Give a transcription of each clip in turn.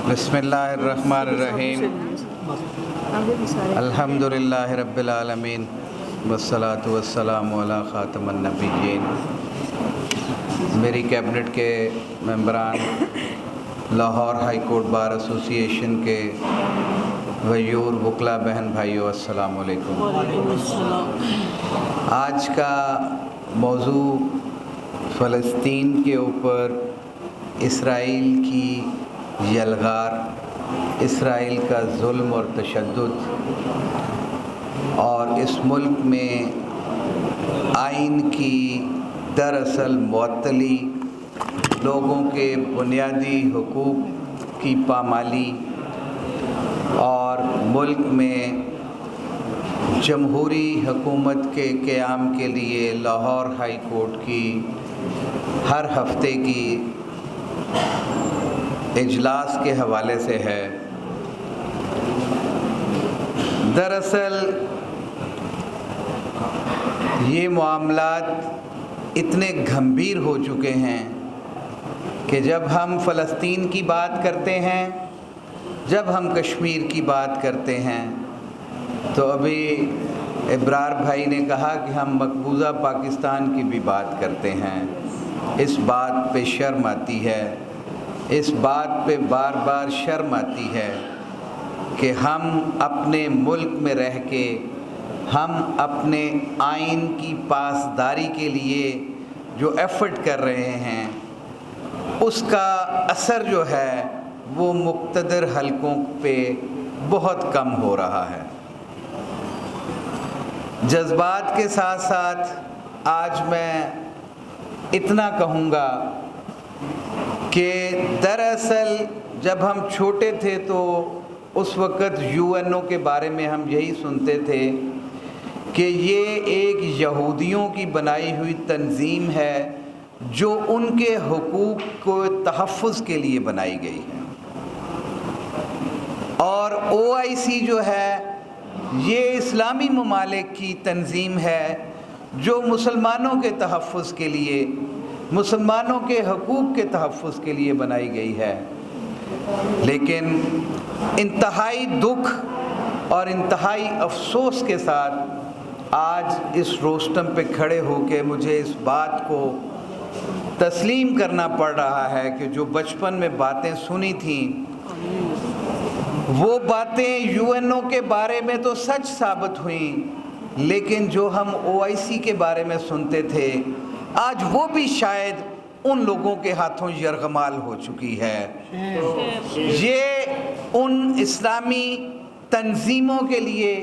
बिस्मिल्लाहिर्रहमानिर्रहीम अल्हम्दुलिल्लाहि रब्बिल आलमीन वस्सलातु वस्सलामु अला ख़ातमिन नबिय्यीन। मेरी कैबिनेट के मेंबरान, Lahore high court bar association के गयूर वकला बहन भाइयों, अस्सलामु अलैकुम। आज का मौजू फ़लस्तीन के ऊपर इसराइल की यलगार, इसराइल का जुल्म और तशद्दुद और इस मुल्क में आइन की दरअसल मुअत्तली, लोगों के बुनियादी हुकूक की पामाली और मुल्क में जमहूरी हुकूमत के क़याम के लिए लाहौर हाई कोर्ट की हर हफ्ते की इजलास के हवाले से है। दरअसल ये मामलात इतने गंभीर हो चुके हैं कि जब हम फ़लस्तीन की बात करते हैं, जब हम कश्मीर की बात करते हैं, तो अभी इब्रार भाई ने कहा कि हम मकबूजा पाकिस्तान की भी बात करते हैं। इस बात पे शर्म आती है, इस बात पे बार बार शर्म आती है कि हम अपने मुल्क में रह के हम अपने आइन की पासदारी के लिए जो एफ़र्ट कर रहे हैं, उसका असर जो है वो मुक़्तदर हलकों पे बहुत कम हो रहा है। जज्बात के साथ साथ आज मैं इतना कहूँगा कि दरअसल जब हम छोटे थे तो उस वक़्त यूएनओ के बारे में हम यही सुनते थे कि ये एक यहूदियों की बनाई हुई तंजीम है जो उनके हुकूक को तहफ़्फ़ुज़ के लिए बनाई गई है। और ओआईसी जो है ये इस्लामी ममालिक की तंजीम है जो मुसलमानों के तहफ़्फ़ुज़ के लिए, मुसलमानों के हुकूक के तहफ़्फ़ुज़ के लिए बनाई गई है। लेकिन इंतहाई दुख और इंतहाई अफसोस के साथ आज इस रोस्टम पे खड़े होकर मुझे इस बात को तस्लीम करना पड़ रहा है कि जो बचपन में बातें सुनी थीं वो बातें यूएनओ के बारे में तो सच साबित हुई, लेकिन जो हम ओआईसी के बारे में सुनते थे आज वो भी शायद उन लोगों के हाथों यरगमाल हो चुकी है। ये उन इस्लामी तंजीमों के लिए,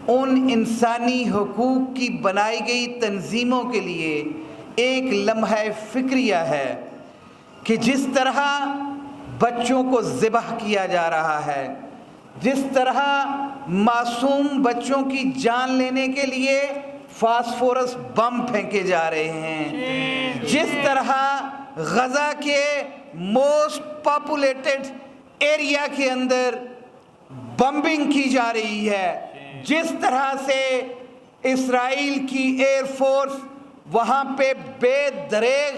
उन इंसानी हुकूक की बनाई गई तंजीमों के लिए एक लम्हा फिक्रिया है कि जिस तरह बच्चों को ज़िबह किया जा रहा है, जिस तरह मासूम बच्चों की जान लेने के लिए फास्फोरस बम फेंके जा रहे हैं, जिस तरह गज़ा के मोस्ट पॉपुलेटेड एरिया के अंदर बम्बिंग की जा रही है, जिस तरह से इसराइल की एयर फोर्स वहाँ पे बेदरेग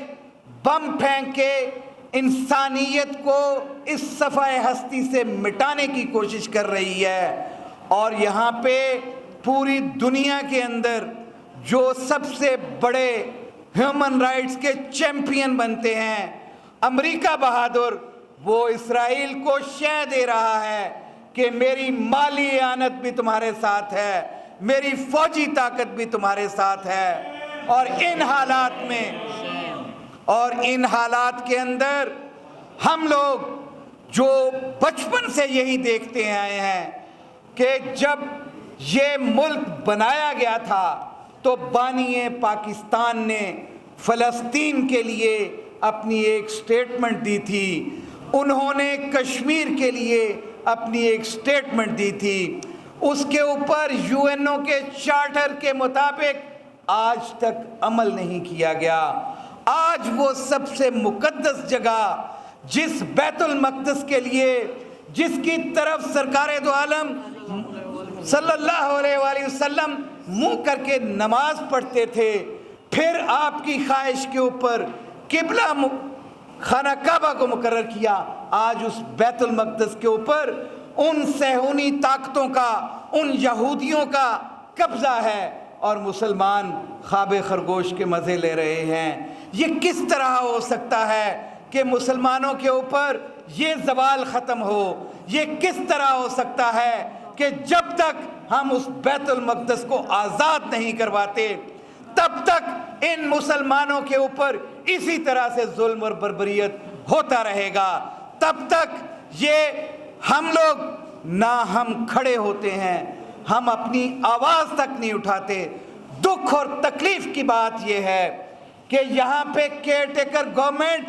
बम फेंक के इंसानियत को इस सफ़ाए हस्ती से मिटाने की कोशिश कर रही है। और यहाँ पे पूरी दुनिया के अंदर जो सबसे बड़े ह्यूमन राइट्स के चैम्पियन बनते हैं, अमेरिका बहादुर, वो इसराइल को शह दे रहा है कि मेरी माली आनत भी तुम्हारे साथ है, मेरी फौजी ताकत भी तुम्हारे साथ है। और इन हालात के अंदर हम लोग जो बचपन से यही देखते आए हैं कि जब ये मुल्क बनाया गया था तो बानिए पाकिस्तान ने फ़लस्तीन के लिए अपनी एक स्टेटमेंट दी थी, उन्होंने कश्मीर के लिए अपनी एक स्टेटमेंट दी थी, उसके ऊपर यूएनओ के चार्टर के मुताबिक आज तक अमल नहीं किया गया। आज वो सबसे मुकद्दस जगह जिस बैतुल मक़दस के लिए, जिसकी तरफ सरकार दो आलम सल्लल्लाहु अलैहि वसल्लम मुँह करके नमाज पढ़ते थे, फिर आपकी ख्वाहिश के ऊपर किबला खाना काबा को मुकर्रर किया, आज उस बैतुल मक़दस के ऊपर उन सहूनी ताकतों का, उन यहूदियों का कब्ज़ा है और मुसलमान ख्वाब खरगोश के मज़े ले रहे हैं। ये किस तरह हो सकता है कि मुसलमानों के ऊपर ये ज़वाल ख़त्म हो? ये किस तरह हो सकता है कि जब तक हम उस बैतुल मक़दस को आज़ाद नहीं करवाते तब तक इन मुसलमानों के ऊपर इसी तरह से जुल्म और बर्बरियत होता रहेगा। तब तक ये हम लोग ना हम खड़े होते हैं, हम अपनी आवाज़ तक नहीं उठाते। दुख और तकलीफ़ की बात यह है कि यहाँ पे केयरटेकर गवर्नमेंट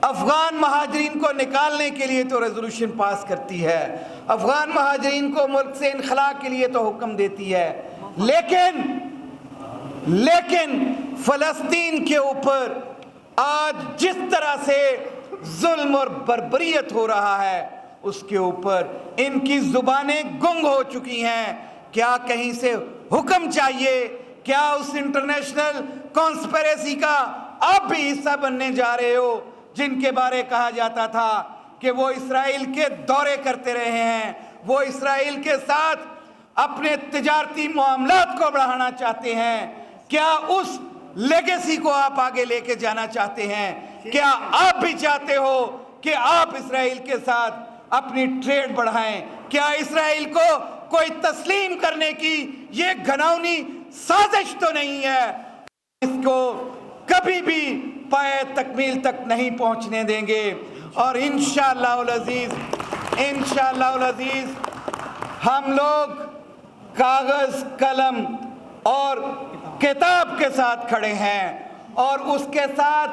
अफ़गान महाजरीन को निकालने के लिए तो रेजोल्यूशन पास करती है, अफ़गान महाजरीन को मुल्क से इनखला के लिए तो हुक्म देती है, लेकिन फ़लस्तीन के ऊपर आज जिस तरह से जुल्म और बर्बरियत हो रहा है उसके ऊपर इनकी ज़ुबानें गुंग हो चुकी हैं। क्या कहीं से हुक्म चाहिए? क्या उस इंटरनेशनल कॉन्स्पिरेसी का आप भी हिस्सा बनने जा रहे हो जिनके बारे कहा जाता था कि वो इसराइल के दौरे करते रहे हैं, वो इसराइल के साथ अपने तिजारती मामलात को बढ़ाना चाहते हैं? क्या उस लेगेसी को आप आगे लेके जाना चाहते हैं? क्या आप भी चाहते हो कि आप इसराइल के साथ अपनी ट्रेड बढ़ाएं? क्या इसराइल को कोई तस्लीम करने की ये घिनौनी साजिश तो नहीं है? इसको कभी भी पाए तकमील तक नहीं पहुंचने देंगे और इंशाअल्लाह अज़ीज़ हम लोग कागज़ कलम और किताब के साथ खड़े हैं और उसके साथ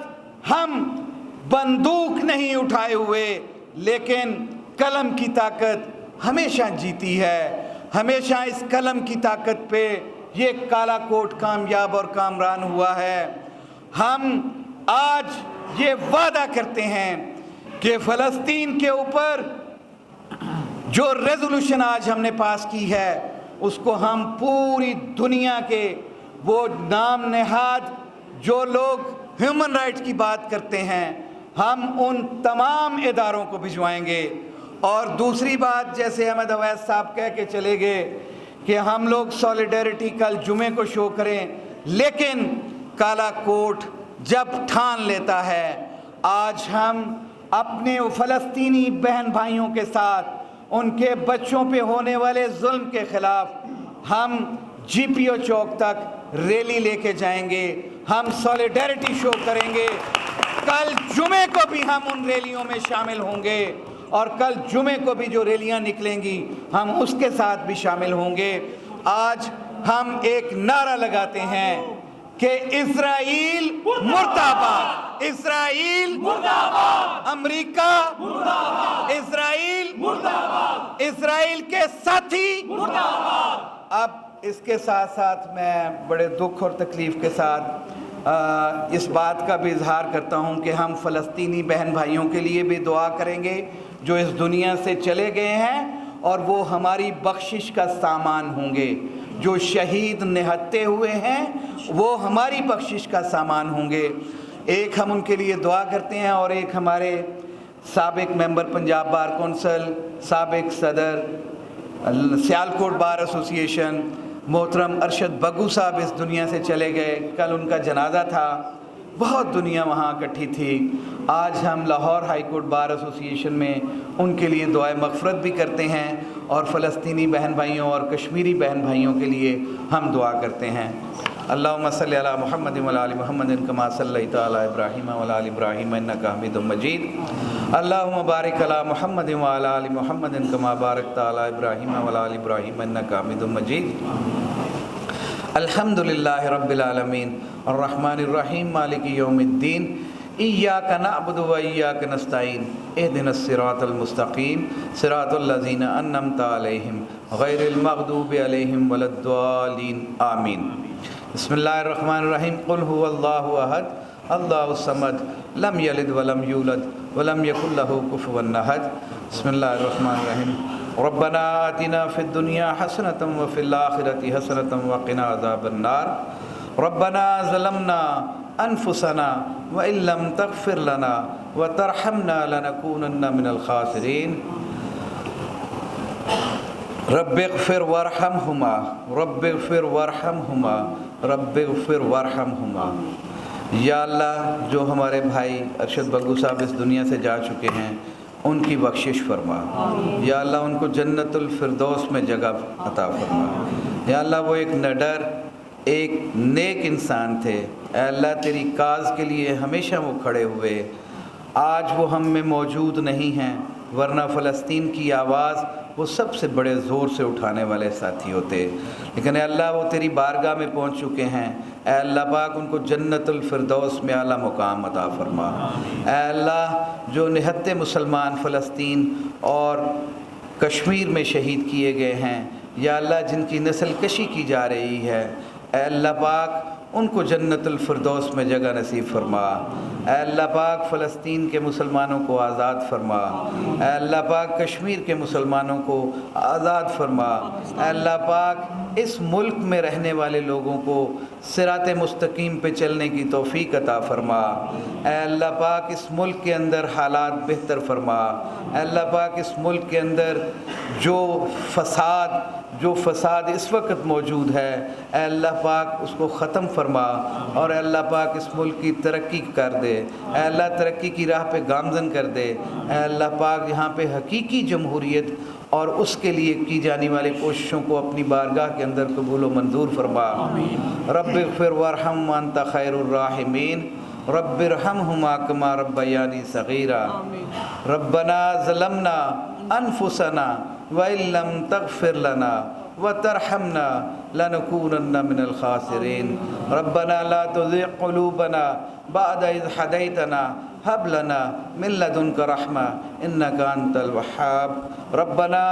हम बंदूक नहीं उठाए हुए, लेकिन कलम की ताकत हमेशा जीती है। हमेशा इस कलम की ताकत पे ये काला कोट कामयाब और कामरान हुआ है। हम आज ये वादा करते हैं कि फ़लस्तीन के ऊपर जो रेजोल्यूशन आज हमने पास की है उसको हम पूरी दुनिया के वो नाम नहाद जो लोग ह्यूमन राइट्स की बात करते हैं हम उन तमाम इदारों को भिजवाएंगे। और दूसरी बात, जैसे अहमद अवैस साहब कह के चले गए कि हम लोग सॉलिडेरिटी कल जुमे को शो करें, लेकिन काला कोट जब ठान लेता है आज हम अपने फ़लस्तीनी बहन भाइयों के साथ उनके बच्चों पे होने वाले जुल्म के ख़िलाफ़ हम GPO चौक तक रैली लेके जाएंगे, हम सॉलिडेरिटी शो करेंगे। कल जुमे को भी हम उन रैलियों में शामिल होंगे और कल जुमे को भी जो रैलियां निकलेंगी हम उसके साथ भी शामिल होंगे। आज हम एक नारा लगाते हैं कि इज़राइल मुर्दाबाद, इज़राइल मुर्दाबाद, अमेरिका मुर्दाबाद, इज़राइल मुर्दाबाद, इज़राइल के साथी मुर्दाबाद। अब इसके साथ साथ मैं बड़े दुख और तकलीफ़ के साथ इस बात का भी इजहार करता हूँ कि हम फ़लस्तीनी बहन भाइयों के लिए भी दुआ करेंगे जो इस दुनिया से चले गए हैं और वो हमारी बख्शिश का सामान होंगे। जो शहीद निहत्ते हुए हैं वो हमारी बख्शिश का सामान होंगे। एक हम उनके लिए दुआ करते हैं और एक हमारे साबिक मेंबर पंजाब बार कौंसिल, साबिक सदर सियालकोट बार एसोसिएशन मोहतरम अरशद बग्गू साहब इस दुनिया से चले गए। कल उनका जनाजा था, बहुत दुनिया वहाँ इकट्ठी थी। आज हम Lahore high court bar association में उनके लिए दुआए मग़फ़रत भी करते हैं और फ़लस्तीनी बहन भाइयों और कश्मीरी बहन भाइयों के लिए हम दुआ करते हैं। अल्लाहुम्मा सल्लि अला मुहम्मद व अला आलि मुहम्मद कमा सल्लैता अला इब्राहीम व अला आलि इब्राहीम इन्नका हमीदुम मजीद। अल्लाहुम्मा बारिक अला मुहम्मद व अला आलि मुहम्मद कमा बारकता अला इब्राहीम व अला आलि इब्राहीम इन्नका हमीदुम मजीद। अल्हम्दुलिल्लाहि रब्बिल आलमीन अर्रहमानिर रहीम मालिकि यौमिद्दीन इय्याका नअबुदु व इय्याका नस्तईन इहदिनस सिरातल मुस्तकीम सिरातल लज़ीना अन्अमता अलैहिम गैरिल मग़दूबि अलैहिम वलद्दालीन आमीन। बिस्मिल्लाहिर्रहमानिर्रहीम कुल हुवल्लाहु अहद अल्लाहुस समद लम यलिद वलम यूलद वलम यकुल लहू कुफुवन अहद। बिस्मिल्लाहिर्रहमानिर्रहीम रब्बना आतिना फिद दुनिया हसनतम व फिल आखिरति हसनतम व क़िना अज़ाबन्नार। रब्बना ज़लमना अनफुसना व इल्लम तगफिर लना व तरहमना लनकूनन्ना मिनल खासिरीन। रब्बिग़फिर वरहमहुमा रब्बिग़फिर वरहमहुमा रब्बिग़फिर वरहमहुमा। या अल्लाह, जो हमारे भाई अरशद बग्गू साहब इस दुनिया से जा चुके हैं उनकी बख्शिश फरमा। या अल्लाह, उनको जन्नतुल फिरदौस में जगह अता फरमा। या अल्लाह, वो एक निडर, एक नेक इंसान थे। ऐ अल्लाह, तेरी काज के लिए हमेशा वो खड़े हुए। आज वो हम में मौजूद नहीं हैं, वरना फ़लस्तीन की आवाज़ वो सबसे बड़े ज़ोर से उठाने वाले साथी होते। लेकिन अल्लाह, वो तेरी बारगाह में पहुंच चुके हैं। ऐ अल्लाह पाक, उनको जन्नतुल फिरदौस में आला मुकाम अता फरमा। ऐ अल्लाह, जो निहत्ते मुसलमान फ़लस्तीन और कश्मीर में शहीद किए गए हैं, या अल्लाह, जिनकी नस्ल कशी की जा रही है, ऐ अल्लाह पाक, उनको जन्नतुल फिरदौस में जगह नसीब फरमा। ऐ अल्लाह पाक, फ़लस्तीन के मुसलमानों को आज़ाद फरमा। ऐ अल्लाह पाक, कश्मीर के मुसलमानों को आज़ाद फरमा। ऐ अल्लाह पाक, इस मुल्क में रहने वाले लोगों को सिरात मुस्तकीम पे चलने की तौफ़ीक अता फरमा। ऐ अल्लाह पाक, इस मुल्क के अंदर हालात बेहतर फरमा। ऐ अल्लाह पाक, इस मुल्क के अंदर जो फ़साद इस वक्त मौजूद है, ऐ अल्लाह पाक, उसको ख़त्म फरमा। और ऐ अल्लाह पाक, इस मुल्क की तरक्की कर दे। ऐ अल्लाह, तरक्की की राह पे गामज़न कर दे। ऐ अल्लाह पाक, यहाँ पे हकीकी जमहूरियत और उसके लिए की जाने वाली कोशिशों को अपनी बारगाह के अंदर कबूल व मंजूर फरमा। रब्बिग़फिर वरहम व अंत खैरुर राहिमीन। रब्बिरहमहुमा कमा रब्बयानी सगीरा। रब्बना ज़लमना अनफुसना व इल्लम तगफिर लना व तरहमना लनकूनन्ना मिनल खासिरीन। रब्बना ला तुज़िग़ क़ुलूबना बअद इज़ हदैतना हब लना मिन लदुनका रहमा इन्नका अंतल वह्हाब। रब्बना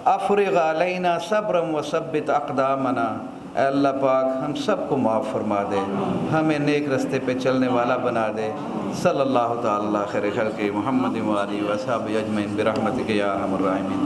अफ़रिग़ अलैना सब्रन व सब्बित अक़दामना। ऐ अल्लाह पाक, हम सबको माफ़ फरमा दे, हमें नेक रस्ते पे चलने वाला बना दे। सल्लल्लाहु तआला खैर खल्क़ि मुहम्मद व आलिहि व अस्हाबिहि अजमईन बिरहमतिका या अरहमर राहिमीन।